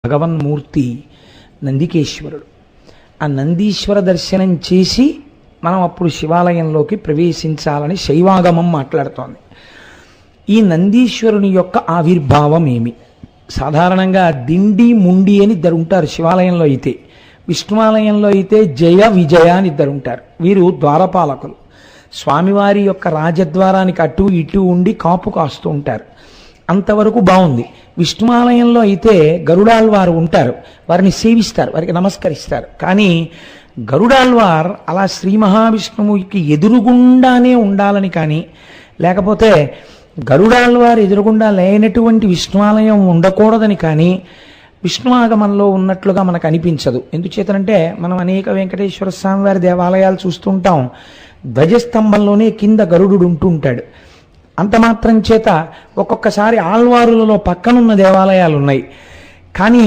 భగవన్మూర్తి నందికేశ్వరుడు. ఆ నందీశ్వర దర్శనం చేసి మనం అప్పుడు శివాలయంలోకి ప్రవేశించాలని శైవాగమం మాట్లాడుతోంది. ఈ నందీశ్వరుని యొక్క ఆవిర్భావం ఏమి? సాధారణంగా దిండి ముండి అని ఇద్దరు ఉంటారు శివాలయంలో అయితే. విష్ణువాలయంలో అయితే జయ విజయ అని ఇద్దరు ఉంటారు. వీరు ద్వారపాలకులు. స్వామివారి యొక్క రాజద్వారానికి అటు ఇటు ఉండి కాపు కాస్తూ ఉంటారు. అంతవరకు బాగుంది. విష్ణువాలయంలో అయితే గరుడాళ్వారు ఉంటారు, వారిని సేవిస్తారు, వారికి నమస్కరిస్తారు. కానీ గరుడాళ్వార్ అలా శ్రీ మహావిష్ణువుకి ఎదురుగుండానే ఉండాలని కానీ, లేకపోతే గరుడాళ్వారు ఎదురుగుండా లేనటువంటి విష్ణువాలయం ఉండకూడదని కానీ విష్ణు ఆగమంలో ఉన్నట్లుగా మనకు అనిపించదు. ఎందుచేతనంటే మనం అనేక వెంకటేశ్వర స్వామి వారి దేవాలయాలు చూస్తుంటాం, ధ్వజస్తంభంలోనే కింద గరుడు ఉంటూ ఉంటాడు. అంత మాత్రం చేత ఒక్కొక్కసారి ఆళ్వారులలో పక్కనున్న దేవాలయాలు ఉన్నాయి. కానీ